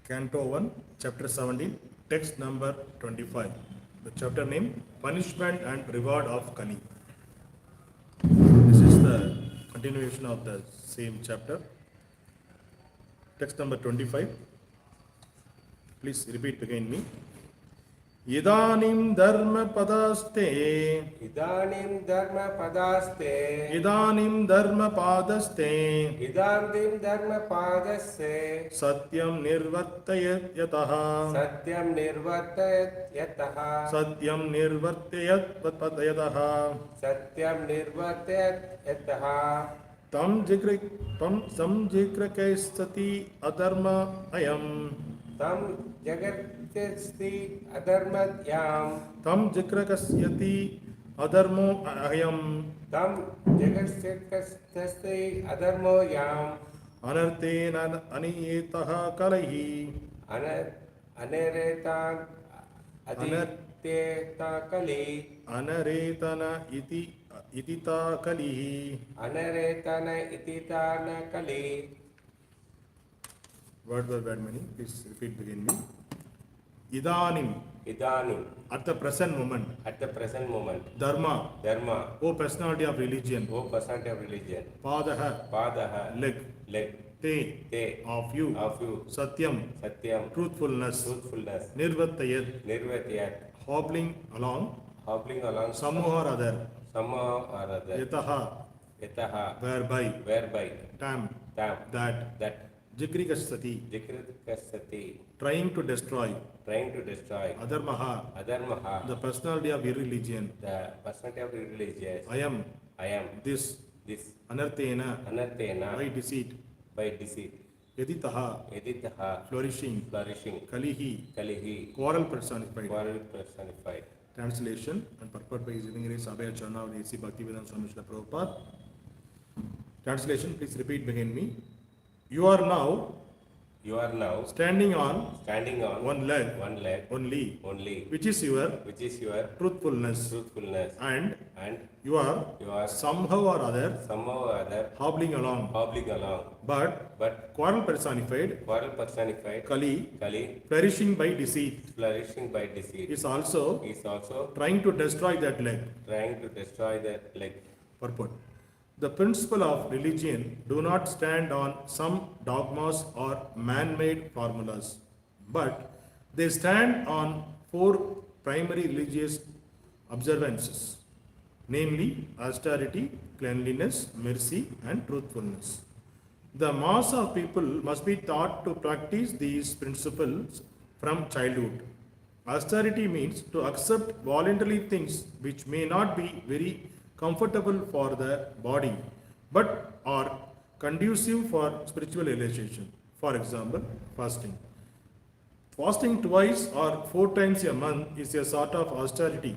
Canto 1, Chapter 17, text number 25. The chapter name, Punishment and Reward of Kali. This is the continuation of the same chapter. Text number 25. Please repeat again me. Idanim dharma padaste. Idanim dharma padaste. Idanim dharma padaste. Idanim dharma padaste. Satyam nirvartayat yataha. Satyam nirvartayat yataha. Satyam nirvartayat yataha. Satyam nirvartayat yataha. Tam samjikrakaisati adharma ayam. Tam jagatesti adharmatyam. Tam jikrakasyati adharmo ayam. Tam jagatesti adharmoyam. Anartena aniyetaha kalaihi. Anereta aditeta kali. Anaretana itita kalihi. Anaretana ititana kali. Word by word meaning. Please repeat begin me. Idanim. Idanim. At the present moment. At the present moment. Dharma. Dharma. O personality of religion. O percent of religion. Padaha. Padaha. Leg. Leg. Te. Of you. Of you. Satyam. Satyam. Truthfulness. Truthfulness. Nirvatayat. Nirvatyat. Hobbling along. Hobbling along. Somehow or other. Somehow or other. Yataha. Yataha. Whereby. Whereby. Tam. Tam. That. Jikrikasati. Jikrikasati. Trying to destroy. Trying to destroy. Adharmaha. Adharmaha. The personality of irreligion. The personality of religious. I am. This. Anartena. Anartena. By deceit. By deceit. Yaditaha. Yaditaha. Flourishing. Flourishing. Kalihi. Kalihi. Quarrel personified. Quarrel personified. Translation and purport by using English Abhay Charna of A.C. Bhaktivedanta Swami Srila Prabhupada. Translation, please repeat behind me. You are now standing on one leg only, which is your truthfulness, and you are somehow or other hobbling along, but quarrel personified Kali flourishing by deceit is also trying to destroy that leg. Purport. The principle of religion do not stand on some dogmas or man-made formulas, but they stand on four primary religious observances, namely austerity, cleanliness, mercy, and truthfulness. The mass of people must be taught to practice these principles from childhood. Austerity means to accept voluntarily things which may not be very comfortable for the body, but are conducive for spiritual realization. For example, fasting. Fasting twice or 4 times a month is a sort of austerity,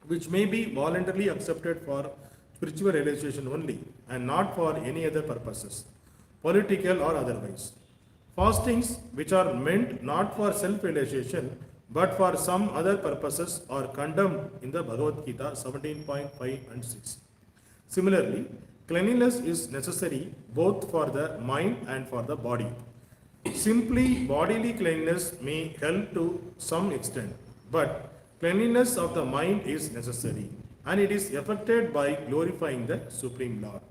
which may be voluntarily accepted for spiritual realization only, and not for any other purposes, political or otherwise. Fastings, which are meant not for self-realization, but for some other purposes, are condemned in the Bhagavad Gita 17.5 and 6. Similarly, cleanliness is necessary both for the mind and for the body. Simply bodily cleanliness may help to some extent, but cleanliness of the mind is necessary, and it is effected by glorifying the Supreme Lord.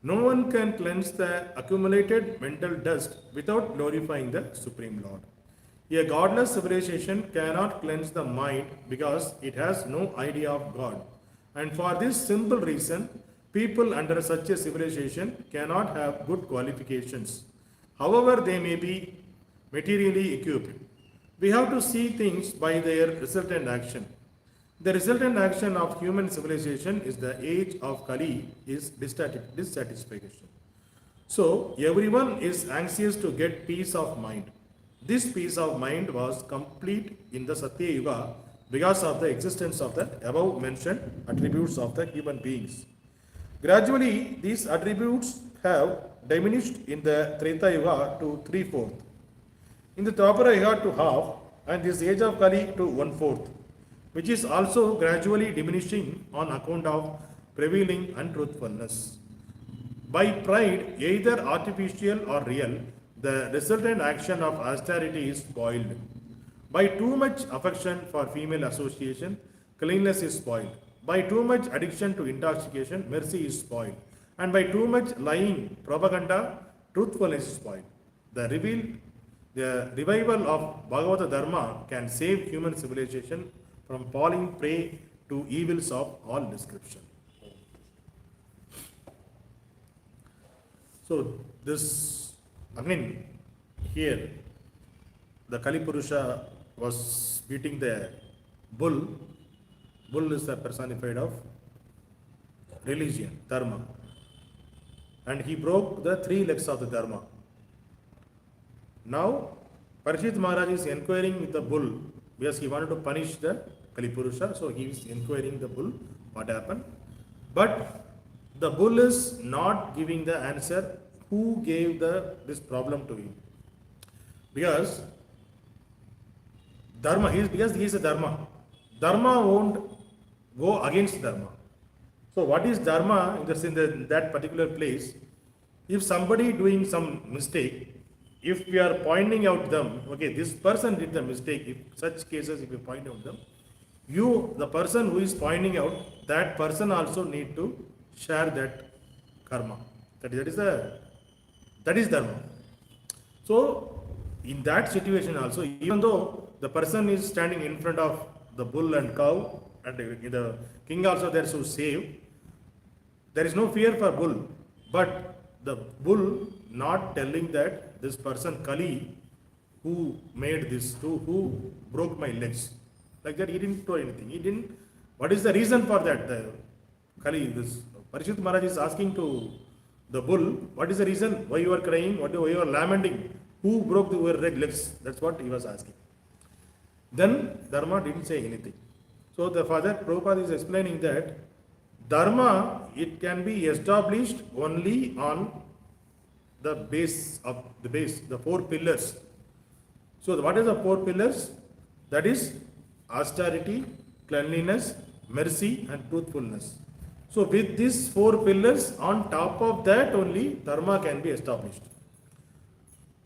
No one can cleanse the accumulated mental dust without glorifying the Supreme Lord. A godless civilization cannot cleanse the mind because it has no idea of God. And for this simple reason, people under such a civilization cannot have good qualifications, however they may be materially equipped. We have to see things by their resultant action. The resultant action of human civilization is the age of Kali is dissatisfaction. So everyone is anxious to get peace of mind. This peace of mind was complete in the Satya Yuga because of the existence of the above mentioned attributes of the human beings. Gradually, these attributes have diminished in the Treta Yuga to 3/4, in the Dwapara Yuga to half, and this age of Kali to 1/4, which is also gradually diminishing on account of prevailing untruthfulness. By pride, either artificial or real, the resultant action of austerity is spoiled. By too much affection for female association, cleanliness is spoiled. By too much addiction to intoxication, mercy is spoiled. And by too much lying, propaganda, truthfulness is spoiled. The revival of Bhagavata Dharma can save human civilization from falling prey to evils of all description. So this, here the Kali Purusha was beating the bull. Bull is the personified of religion, dharma. And he broke the three legs of the dharma. Now, Parishit Maharaj is inquiring with the bull because he wanted to punish the Kali Purusha. So he is inquiring the bull what happened. But the bull is not giving the answer who gave this problem to him. Because because he is a dharma. Dharma won't go against dharma. So what is dharma in that particular place? If somebody doing some mistake, if we are pointing out them, okay, this person did the mistake. If such cases, if you point out them, the person who is pointing out, that person also need to share that karma. That is dharma. So in that situation also, even though the person is standing in front of the bull and cow, and the king also there to save, there is no fear for bull. But the bull not telling that this person Kali who made this, who broke my legs, like that he didn't do anything. What is the reason for that? The Kali, this Parishit Maharaj is asking to the bull, what is the reason why you are crying, why you are lamenting, who broke your legs? That's what he was asking. Then Dharma didn't say anything. So the Father Prabhupada is explaining that Dharma, it can be established only on the base, the four pillars. So what is the four pillars? That is austerity, cleanliness, mercy and truthfulness. So with these four pillars, on top of that only Dharma can be established.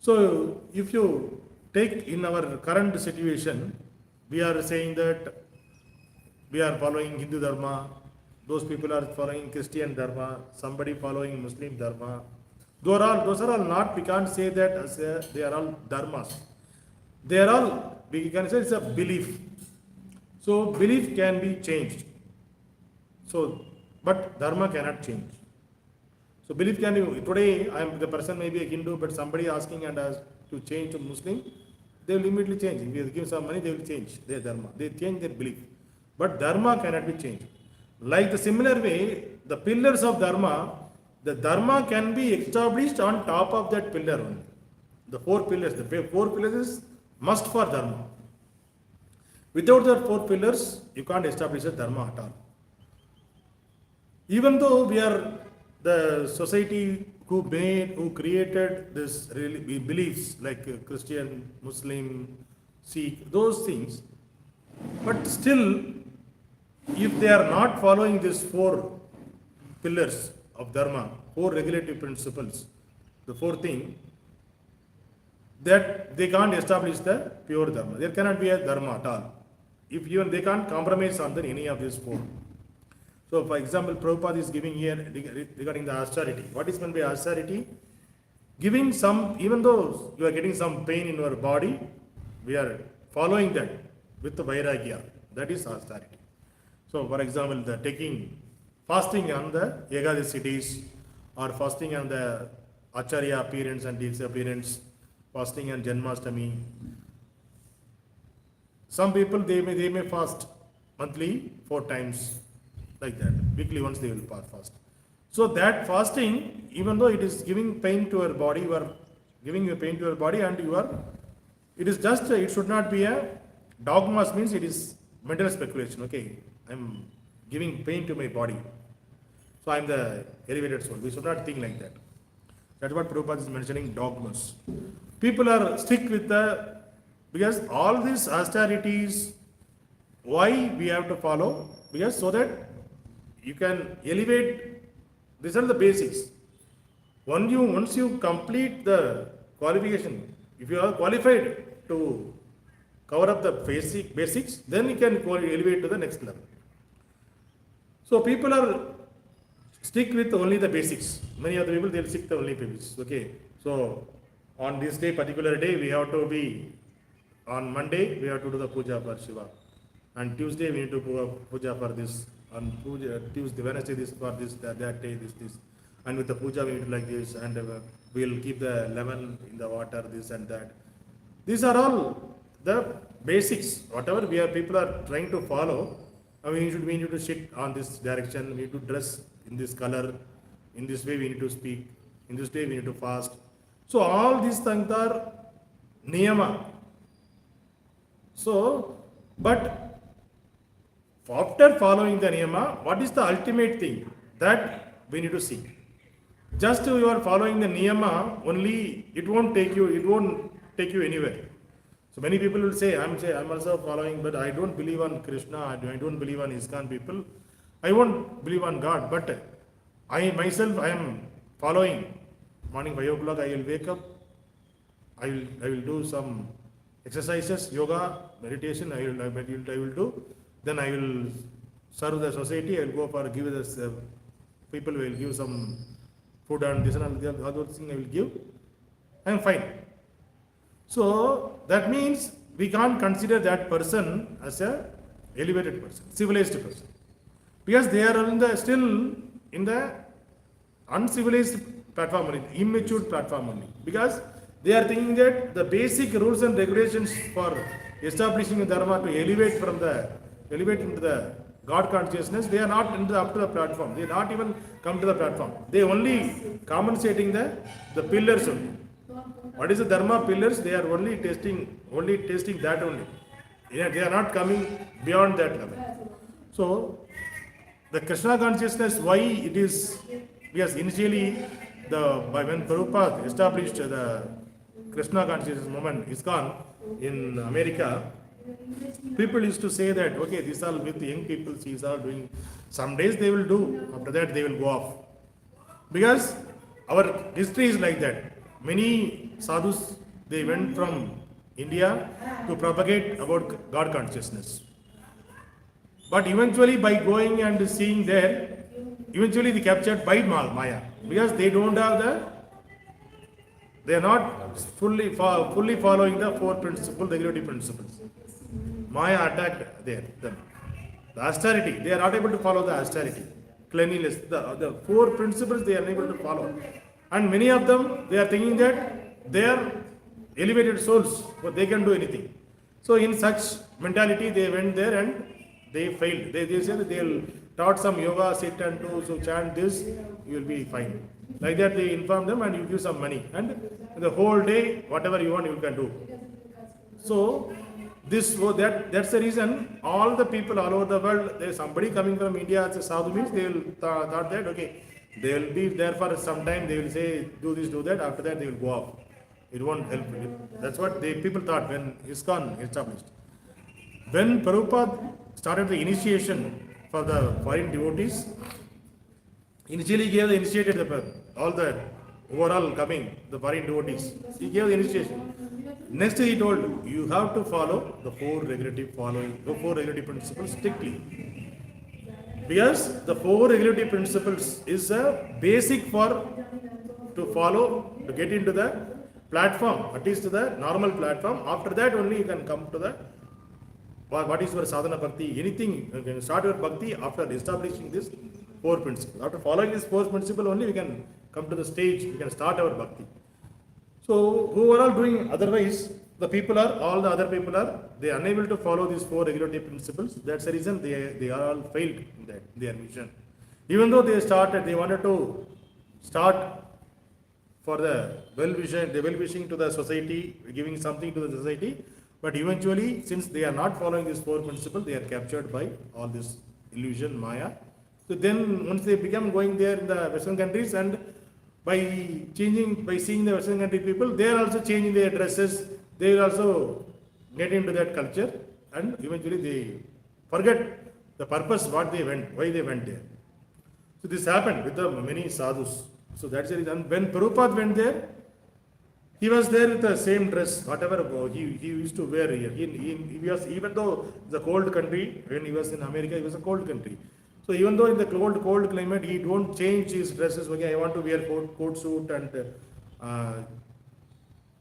So if you take in our current situation, we are saying that we are following Hindu Dharma, those people are following Christian Dharma, somebody following Muslim Dharma. Those are all not, we can't say that as they are all Dharmas. They are all, we can say it's a belief. So belief can be changed. So, but Dharma cannot change. So belief can be, today the person may be a Hindu, but somebody asking and ask to change to Muslim, they will immediately change. If you give some money, they will change their Dharma. They change their belief. But Dharma cannot be changed. Like the similar way, the pillars of Dharma, the Dharma can be established on top of that pillar only. The four pillars is must for Dharma. Without the four pillars, you can't establish a Dharma at all. Even though we are the society who created this beliefs like Christian, Muslim, Sikh, those things, but still, if they are not following these four pillars of Dharma, four regulative principles, the four things, that they can't establish the pure Dharma. There cannot be a Dharma at all. If even they can't compromise on any of these four. So, for example, Prabhupada is giving here regarding the austerity. What is meant by austerity? Giving some, even though you are getting some pain in your body, we are following that with the Vairagya. That is austerity. So, for example, fasting on the Ekadasi days, or fasting on the Acharya appearance and disappearance, fasting on Janmashtami. Some people, they may fast monthly 4 times, like that. Weekly once they will fast. So that fasting, even though it is giving pain to your body, you are giving you pain to your body, and it should not be a dogma, means it is mental speculation. Okay, I am giving pain to my body, so I am the elevated soul. We should not think like that. That's what Prabhupada is mentioning, dogmas. People are strict with because all these austerities, why we have to follow? Because so that you can elevate, these are the basics. Once you complete the qualification. If you are qualified to cover up the basics, then you can elevate to the next level. So people are stick with only the basics. Many other people they'll stick the only basics. Okay. So on this day, particular day, we have to be on Monday we have to do the puja for Shiva. And Tuesday we need to do a puja for this. On puja, Tuesday, Wednesday this for this, that day this. And with the puja we need to like this, and we'll keep the lemon in the water, this and that. These are all the basics. Whatever people are trying to follow, we need to sit on this direction, we need to dress in this color, in this way we need to speak, in this way we need to fast. So all these things are niyama. So, but after following the niyama, what is the ultimate thing that we need to see? Just you are following the niyama only, it won't take you anywhere. So many people will say, I'm also following, but I don't believe on Krishna, I don't believe on ISKCON people, I won't believe on God, but I myself, I am following. Morning 5 o'clock, I will wake up, I will do some exercises, yoga, meditation, I will do. Then I will serve the society, I will go for give this, people will give some food and this and all the other thing I will give. I am fine. So that means we can't consider that person as a elevated person, civilized person, because they are still in the uncivilized platform only, immature platform only, because they are thinking that the basic rules and regulations for establishing a dharma to elevate into the God consciousness, they are not up to the platform. They are not even come to the platform. They only compensating the pillars only. What is the dharma pillars? They are only testing that only. They are not coming beyond that level. So the Krishna consciousness, why it is, because initially when Prabhupada established the Krishna consciousness movement, ISKCON in America, people used to say that, okay, these are with the young people, these are doing, some days they will do, after that they will go off. Because our history is like that. Many sadhus, they went from India to propagate about God consciousness. But eventually by going and seeing there, eventually they captured by Maya. Because they don't have they are not fully following the four principles, the regulative principles. Maya attacked them. The austerity, they are not able to follow the austerity, cleanliness, the four principles they are unable to follow. And many of them, they are thinking that they are elevated souls, but they can do anything. So in such mentality, they went there and they failed. They said that they will taught some yoga, sit and do, so chant this, you will be fine. Like that they inform them and you give some money. And the whole day, whatever you want, you can do. So that's the reason all the people all over the world, there is somebody coming from India as a sadhu means they will thought that, okay, they will be there for some time, they will say, do this, do that, after that they will go off. It won't help. That's what people thought when ISKCON established. When Prabhupada started the initiation for the foreign devotees, initially he initiated all the overall coming, the foreign devotees. He gave the initiation. Next he told, you have to follow the four regulative principles strictly. Because the four regulative principles is a basic to follow, to get into the platform, at least to the normal platform. After that only you can come to the, what is your sadhana bhakti, anything, you can start your bhakti after establishing this four principles. After following this four principle only we can come to the stage, we can start our bhakti. So who are all doing otherwise, all the other people are, they are unable to follow these four regulative principles. That's the reason they are all failed in their mission. Even though they wanted to start for the well-wishing to the society, giving something to the society, but eventually, since they are not following these four principles, they are captured by all this illusion, Maya. So then once they become going there in the Western countries, and by seeing the Western country people, they are also changing their dresses, they will also get into that culture, and eventually they forget the purpose, why they went there. So this happened with the many sadhus. So that's the reason. When Prabhupada went there, He was there with the same dress, whatever he used to wear here. He was, even though the cold country, when he was in America, it was a cold country. So even though in the cold climate, he don't change his dresses. Okay, I want to wear coat suit uh,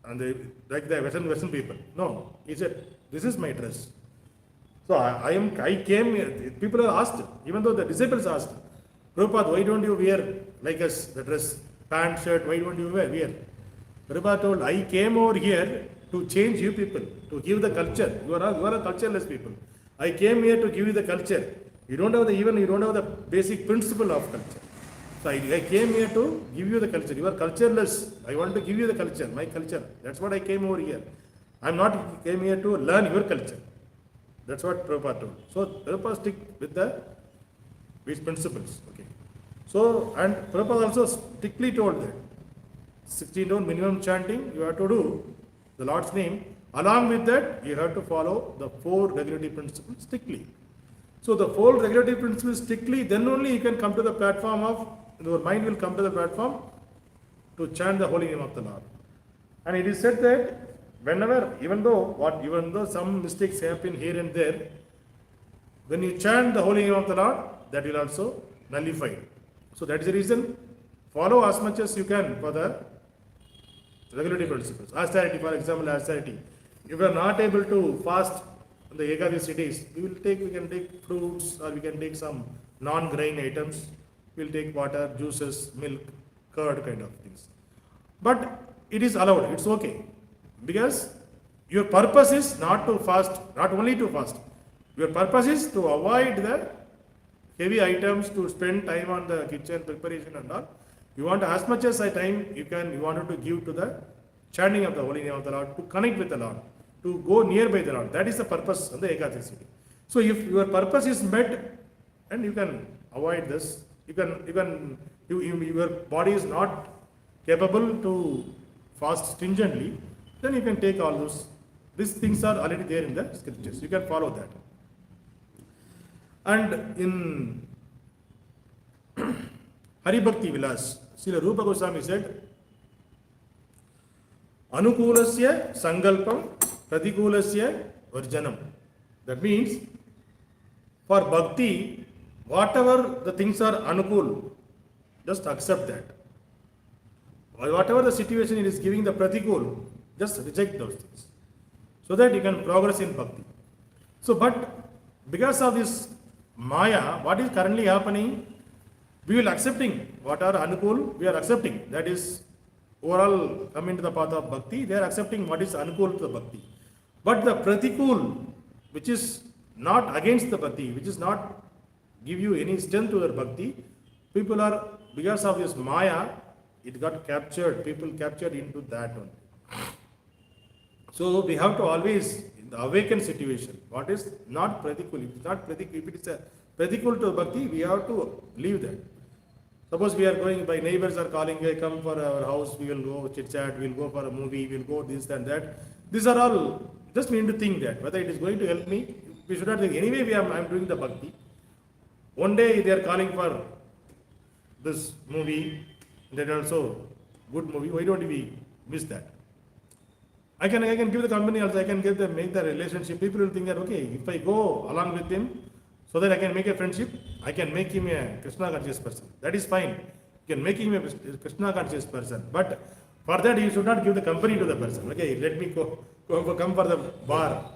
and like the Western people. No, he said, this is my dress. So I came here. People are asked, even though the disciples asked, Prabhupada, why don't you wear like us, the dress, pant, shirt, why don't you wear? Prabhupada told, I came over here to change you people, to give the culture. You are a cultureless people. I came here to give you the culture. You don't have the basic principle of culture. So I came here to give you the culture. You are cultureless. I want to give you the culture, my culture. That's what I came over here. I'm not came here to learn your culture. That's what Prabhupada told. So Prabhupada stick with these principles. Okay. So, and Prabhupada also strictly told that 16 days minimum chanting you have to do the Lord's name. Along with that, you have to follow the 4 regulatory principles strictly. So the 4 regulatory principles strictly, then only you can come to the platform of, your mind will come to the platform to chant the holy name of the Lord. And it is said that whenever, even though some mistakes happen here and there, when you chant the holy name of the Lord, that will also nullify. So that is the reason, follow as much as you can for the regulatory principles. Austerity, for example, austerity. If you are not able to fast on the Ekadasi days, we can take fruits or we can take some non-grain items. We will take water, juices, milk, curd kind of things. But it is allowed, it's okay. Because your purpose is not to fast, not only to fast. Your purpose is to avoid the heavy items, to spend time on the kitchen preparation and all. You want as much as time you wanted to give to the chanting of the holy name of the Lord, to connect with the Lord, to go nearby the Lord. That is the purpose of the Ekadasi. So if your purpose is met, and you can avoid this, your body is not capable to fast stringently, then you can take all those. These things are already there in the scriptures. You can follow that. And in Hari Bhakti Vilas, Srila Rupa Goswami said, Anukulasya Sangalpam Pratikulasya Varjanam. That means, for bhakti, whatever the things are anukul, just accept that. Or whatever the situation it is giving the pratikul, just reject those things. So that you can progress in bhakti. So, but because of this Maya, what is currently happening, we will accepting what are anukul, we are accepting. That is overall come into the path of bhakti, they are accepting what is anukul to the bhakti. But the pratikul, which is not against the bhakti, which is not give you any strength to their bhakti, people are, because of this Maya, it got captured, people captured into that one. So we have to always, in the awakened situation, what is not pratikul, if it's not pratikul, if it is a pratikul to bhakti, we have to leave that. Suppose we are going by, neighbors are calling, hey, come for our house, we will go chit chat, we will go for a movie, we will go this and that. These are all, just we need to think that, whether it is going to help me, we should not think, anyway I am doing the bhakti. One day they are calling for this movie, that also good movie, why don't we miss that? I can give the company also, I can make the relationship. People will think that, okay, if I go along with him, so that I can make a friendship, I can make him a Krishna conscious person. That is fine. You can make him a Krishna conscious person. But for that, you should not give the company to the person. Okay, let me come for the bar.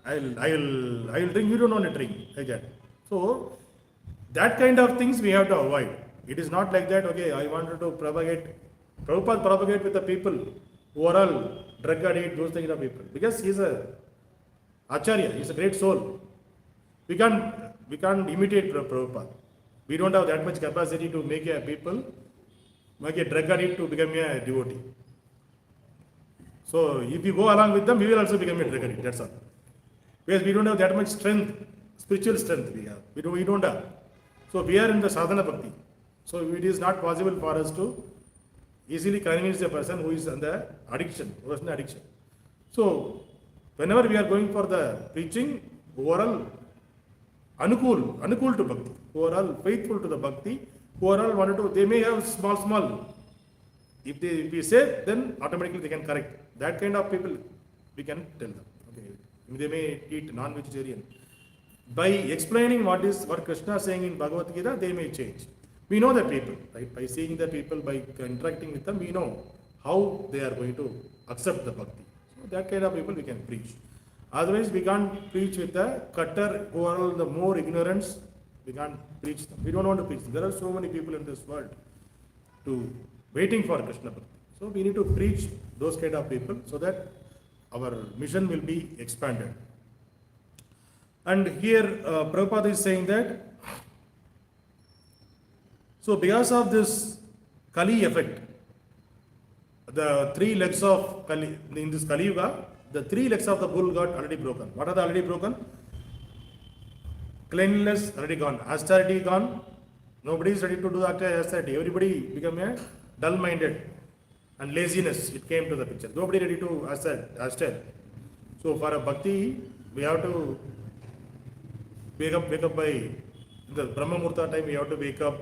I will drink, you don't want to drink. Like that. So, that kind of things we have to avoid. It is not like that, okay, I wanted to propagate with the people who are all drug addict, those kind of people. Because he is a Acharya, he is a great soul. We can't imitate Prabhupada. We don't have that much capacity to make a drug addict to become a devotee. So if we go along with them, we will also become a drug addict, that's all. Because we don't have that much strength, spiritual strength we have. We don't have. So we are in the sadhana bhakti. So it is not possible for us to easily convince a person who is under addiction, who is in addiction. So whenever we are going for the preaching, overall anukul to bhakti, who are all faithful to the bhakti, who are all wanted to, they may have small if we say, then automatically they can correct. That kind of people, we can tell them. Okay, they may eat non-vegetarian. By explaining what Krishna is saying in Bhagavad Gita, they may change. We know the people, right? By seeing the people, by interacting with them, we know how they are going to accept the bhakti. So that kind of people we can preach. Otherwise, we can't preach with the cutter who are all the more ignorance. We can't preach them. We don't want to preach them. There are so many people in this world to waiting for Krishna bhakti. So we need to preach those kind of people so that our mission will be expanded. And here Prabhupada is saying that, so because of this Kali effect, the three legs of Kali, in this Kali Yuga, the three legs of the bull got already broken. What are they already broken? Cleanliness already gone, austerity gone. Nobody is ready to do that austerity. Everybody become a dull-minded, and laziness, it came to the picture. Nobody ready to austere. So for a bhakti, we have to wake up by the Brahma Murta time. We have to wake up.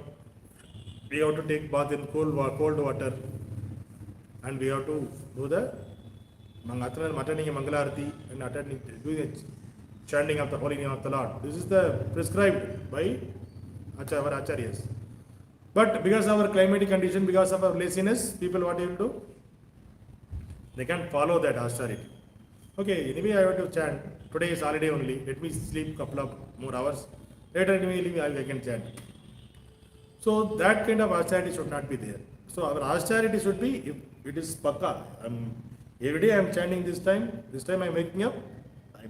We have to take bath in cold water, and we have to do the attending a Mangalarati and doing the chanting of the holy name of the Lord. This is the prescribed by our acharyas. But because of our climatic condition, because of our laziness, people what they will do? They can't follow that austerity. Okay, anyway I have to chant. Today is holiday only. Let me sleep couple of more hours. Later anyway I can chant. So that kind of austerity should not be there. So our austerity should be, if it is pakka. Every day I am chanting this time I am waking up,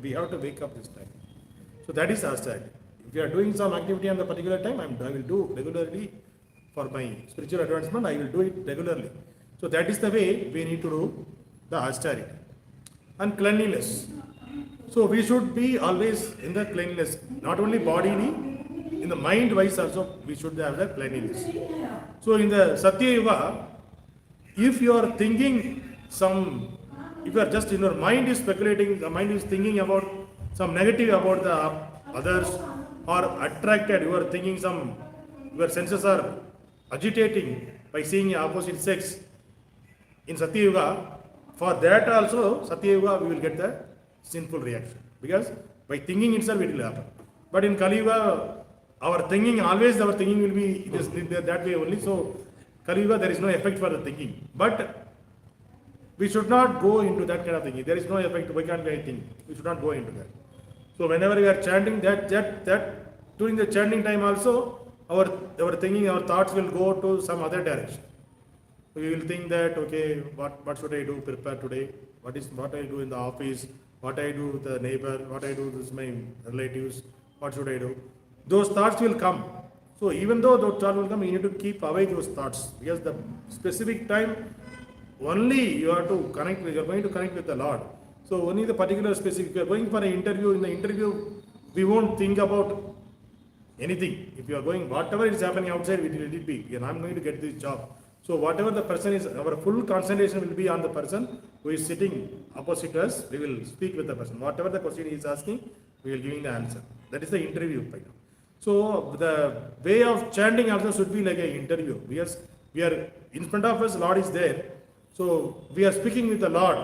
we have to wake up this time. So that is austerity. If you are doing some activity on the particular time, I will do regularly for my spiritual advancement, I will do it regularly. So that is the way we need to do the austerity. And cleanliness. So we should be always in the cleanliness, not only bodily, in the mind wise also we should have the cleanliness. So in the Satya Yuga, if you are thinking if you are just in your mind is speculating, the mind is thinking about some negative about the others, or attracted, you are thinking your senses are agitating by seeing the opposite sex in Satya Yuga, for that also Satya Yuga we will get the sinful reaction, because by thinking itself it will happen. But in Kali Yuga, our thinking will be that way only. So Kali Yuga there is no effect for the thinking. But we should not go into that kind of thinking. There is no effect. Why can't we think? We should not go into that. So whenever we are chanting, that during the chanting time also, our thinking, our thoughts will go to some other direction. We will think that, okay, what should I do? Prepare today. What I do in the office? What I do with the neighbor? What I do with my relatives? What should I do? Those thoughts will come. So even though those thoughts will come, you need to keep away those thoughts, because the specific time only you are going to connect with the Lord. So only the particular specific, if you are going for an interview, in the interview, we won't think about anything. If you are going, whatever is happening outside, it will be, and I'm going to get this job. So whatever the person is, our full concentration will be on the person who is sitting opposite us. We will speak with the person. Whatever the question he is asking, we will give the answer. That is the interview. So the way of chanting also should be like an interview. We are in front of us, Lord is there. So we are speaking with the Lord.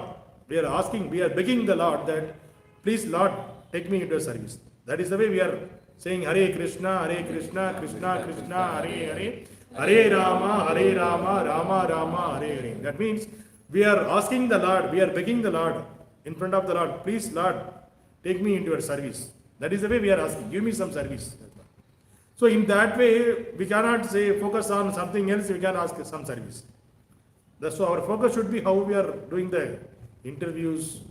We are begging the Lord that, please Lord, take me into service. That is the way we are saying Hare Krishna, Krishna Krishna, Hare Hare, Hare Rama, Rama Rama, Hare Hare. That means we are asking the Lord, we are begging the Lord in front of the Lord, please Lord, take me into your service. That is the way we are asking, give me some service. So in that way, we cannot say focus on something else, we can ask some service. So our focus should be how we are doing the interviews.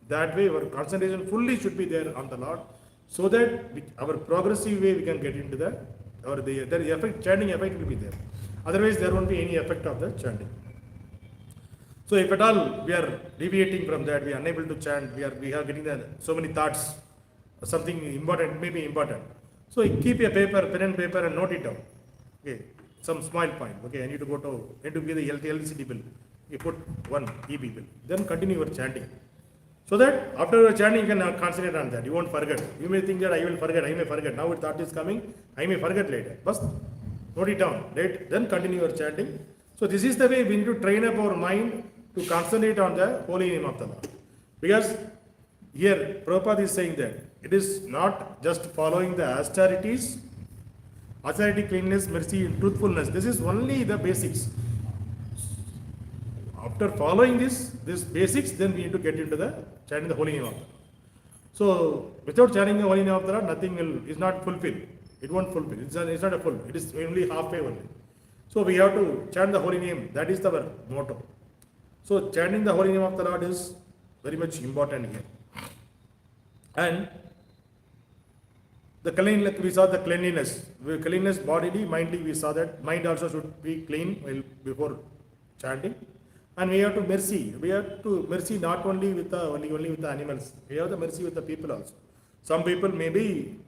That way our concentration fully should be there on the Lord, so that our progressive way we can get into the effect, chanting effect will be there. Otherwise there won't be any effect of the chanting. So if at all we are deviating from that, we are unable to chant, we are getting so many thoughts, something important, maybe important. So keep a pen and paper and note it down. Okay. Some small point. Okay, I need to give the LCD bill. You put one EB bill. Then continue your chanting. So that after your chanting, you can concentrate on that. You won't forget. You may think that I will forget, I may forget. Now a thought is coming, I may forget later. First, note it down. Right? Then continue your chanting. So this is the way we need to train up our mind to concentrate on the holy name of the Lord. Because here Prabhupada is saying that it is not just following the austerities, austerity, cleanliness, mercy, and truthfulness. This is only the basics. After following this basics, then we need to get into the chanting the holy name of the Lord. So without chanting the holy name of the Lord, nothing is not fulfilled. It won't fulfill. It's not a full. It is only halfway only. So we have to chant the holy name. That is our motto. So chanting the holy name of the Lord is very much important here. And the cleanliness, we saw the cleanliness. Cleanliness bodily, mindly, we saw that. Mind also should be clean before chanting. And we have to mercy. We have to mercy not only with the only with the animals. We have the mercy with the people also. Some people maybe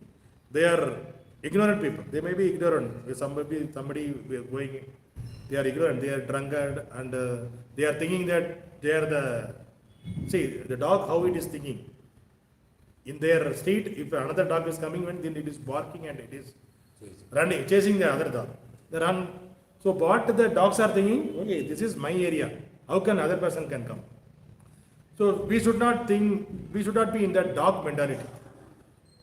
they are ignorant people. They may be ignorant. Somebody going, they are ignorant. They are drunkard, and they are thinking that they are the. See the dog how it is thinking. In their street, if another dog is coming, then it is barking and it is running, chasing the other dog. They run. So what the dogs are thinking? Okay, this is my area. How can other person can come? So we should not think. We should not be in that dog mentality.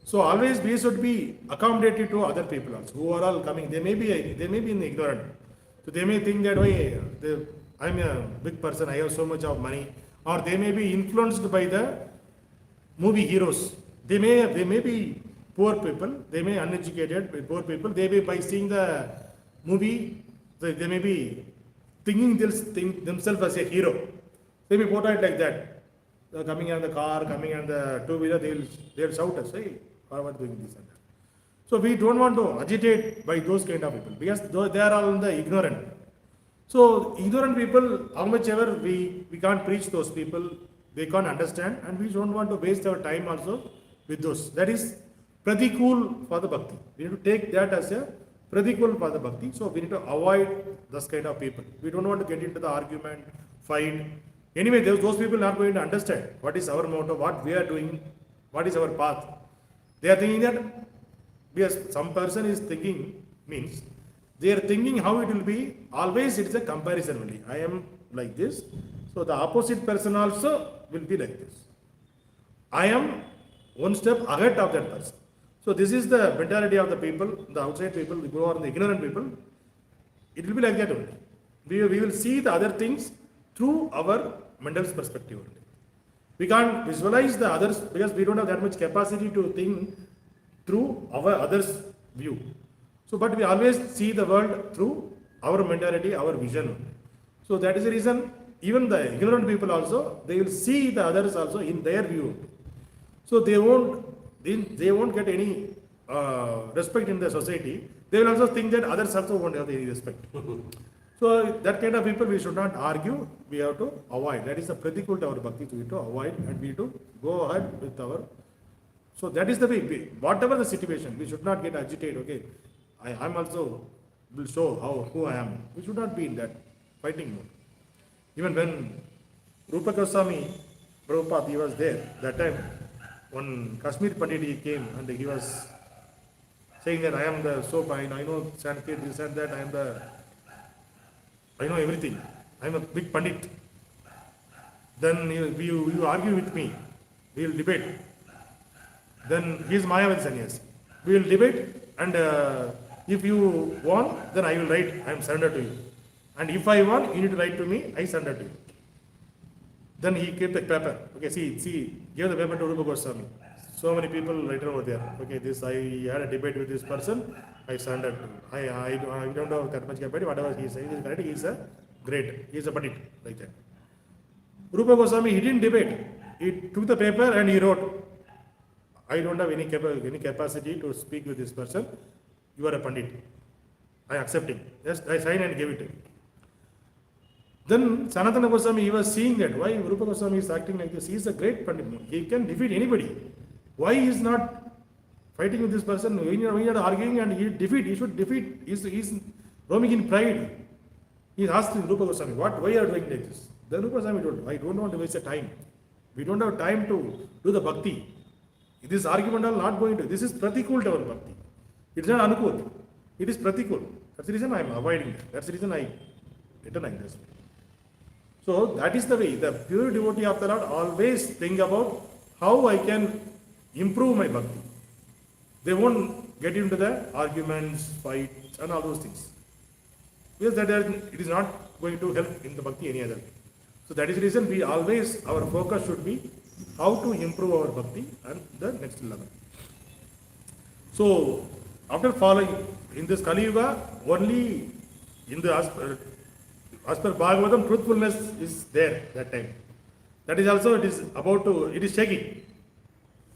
So always we should be accommodative to other people also who are all coming. They may be in ignorant. So they may think that I'm a big person. I have so much of money, or they may be influenced by the movie heroes. They may be poor people. They may uneducated poor people. They may by seeing the movie, they may be thinking themselves as a hero. They may portray it like that. They're coming on the car, coming on the two-wheeler, they'll shout us, hey, forward doing this and that. So we don't want to agitate by those kind of people because they are all the ignorant. So ignorant people, how much ever we can't preach those people, they can't understand, and we don't want to waste our time also with those. That is pratikul for the bhakti. We need to take that as a pratikul for the bhakti. So we need to avoid this kind of people. We don't want to get into the argument, fight. Anyway, those people are not going to understand what is our motto, what we are doing, what is our path. They are thinking that because some person is thinking means they are thinking how it will be. Always it is a comparison only. I am like this, so the opposite person also will be like this. I am one step ahead of that person. So this is the mentality of the people, the outside people, who are the ignorant people. It will be like that only. We will see the other things through our mental perspective only. We can't visualize the others because we don't have that much capacity to think through our others' view. So, but we always see the world through our mentality, our vision. So that is the reason even the ignorant people also, they will see the others also in their view. So they won't get any respect in the society. They will also think that others also won't have any respect. So that kind of people we should not argue, we have to avoid. That is the pratikul to our bhakti, we have to avoid and we have to go ahead with our. So that is the way, whatever the situation, we should not get agitated, okay, I'm also will show who I am. We should not be in that fighting mode. Even when Rupa Goswami, Prabhupada, he was there, that time, when Kashmir Pandit he came and he was saying that I am the soap, I know Sanskrit, this and that, I know everything. I am a big Pandit. Then you argue with me. We will debate. Then he is Mayavadi sannyasi. We will debate and if you want, then I will write, I am surrender to you. And if I want, you need to write to me, I surrender to you. Then he kept the paper. Okay, see, give the paper to Rupa Goswami. So many people later over there. Okay, I had a debate with this person, I surrendered to him. I don't have that much capacity, whatever he is saying is correct, he is a great, he is a pandit, like that. Rupa Goswami, he didn't debate. He took the paper and he wrote, I don't have any capacity to speak with this person. You are a pandit. I accept him. Yes, I signed and gave it to him. Then Sanatana Goswami, he was seeing that why Rupa Goswami is acting like this. He is a great pandit. He can defeat anybody. Why he is not fighting with this person? When you are arguing and he should defeat. He is roaming in pride. He asked Rupa Goswami, why you are doing like this? Then Rupa Goswami told, I don't want to waste the time. We don't have time to do the bhakti. This argument are not going to. This is pratikul to our bhakti. It is not anukul. It is pratikul. That's the reason I am avoiding it. That's the reason I written like this. So that is the way. The pure devotee of the Lord always think about how I can improve my bhakti. They won't get into the arguments, fights, and all those things. Because it is not going to help in the bhakti any other way. So that is the reason we always, our focus should be how to improve our bhakti and the next level. So after following in this Kali Yuga, only in the as per Bhagavatam, truthfulness is there that time. That is also it is shaking.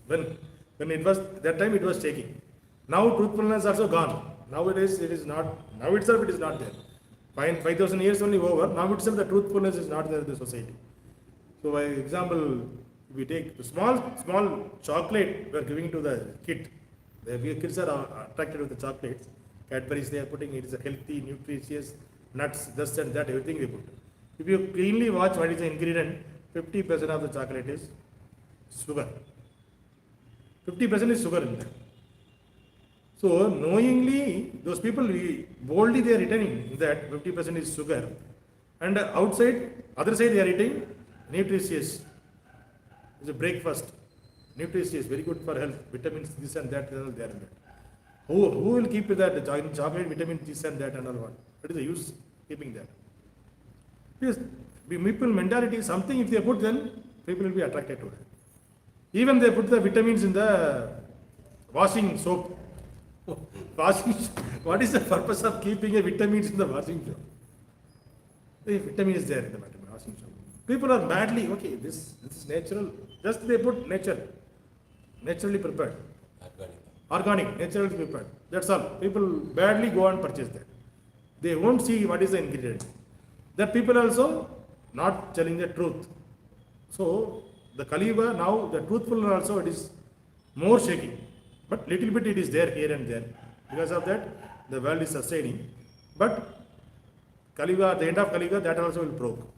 When it was that time it was shaking. Now truthfulness also gone. Nowadays it is not. Now itself it is not there. 5,000 years only over. Now itself the truthfulness is not there in the society. So by example, we take the small chocolate we are giving to the kid. The kids are attracted with the chocolates. Cadbury's they are putting it is a healthy, nutritious, nuts, this and that, everything they put. If you cleanly watch what is the ingredient, 50% of the chocolate is sugar. 50% is sugar in there. So knowingly, those people boldly they are writing that 50% is sugar, and outside, other side they are writing nutritious. It's a breakfast. Nutritious, very good for health, vitamins, this and that, all there and that. Who will keep that chocolate, vitamin this and that and all what? What is the use keeping that? Because people mentality, something if they put, then people will be attracted to it. Even they put the vitamins in the washing soap. What is the purpose of keeping a vitamins in the washing soap? The vitamin is there in the washing soap. People are madly, okay, this is natural. Just they put naturally prepared. Organic, naturally prepared. That's all. People badly go and purchase that. They won't see what is the ingredient. That people also not telling the truth. So the Kali Yuga now the truthfulness also it is more shaking. But little bit it is there here and there. Because of that, the world is sustaining. But Kali Yuga, at the end of Kali Yuga, that also will broke.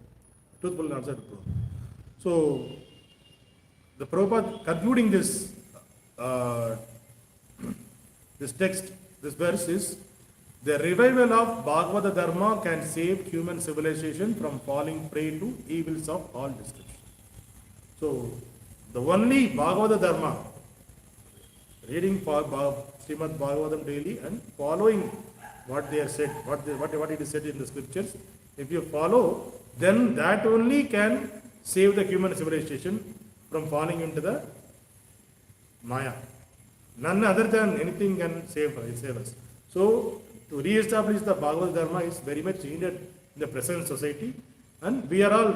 Truthfulness also will broke. So, the Prabhupada concluding this this text, this verse is, the revival of Bhagavata Dharma can save human civilization from falling prey to evils of all descriptions. So, the only Bhagavata Dharma, reading Srimad Bhagavatam daily and following what they are said, what it is said in the scriptures, if you follow, then that only can save the human civilization from falling into the Maya. None other than anything can save us. So, to re-establish the Bhagavad Dharma is very much needed in the present society, and we are all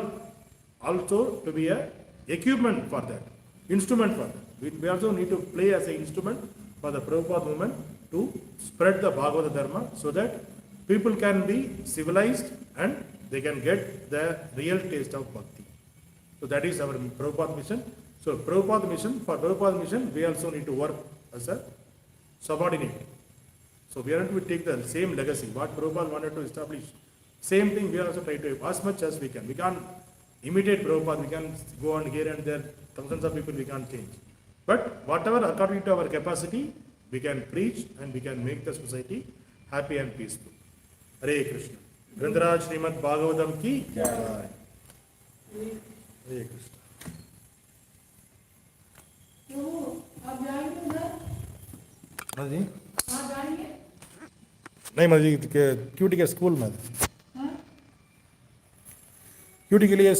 also to be a equipment for that, instrument for that. We also need to play as an instrument for the Prabhupada movement to spread the Bhagavad Dharma so that people can be civilized and they can get the real taste of bhakti. So that is our Prabhupada mission. So for Prabhupada mission, we also need to work as a subordinate. So we are going to take the same legacy, what Prabhupada wanted to establish. Same thing we also try to, as much as we can. We can't imitate Prabhupada, we can go on here and there, thousands of people we can't change. But whatever according to our capacity, we can preach and we can make the society happy and peaceful. Hare Krishna. Grandaraj Srimad Bhagavatam ki Jai. Hare Krishna. आप जाएंगे उधर? हाँ जी आप जाएंगे? नहीं मजी cutie के school में हाँ? क्यूटी के लिए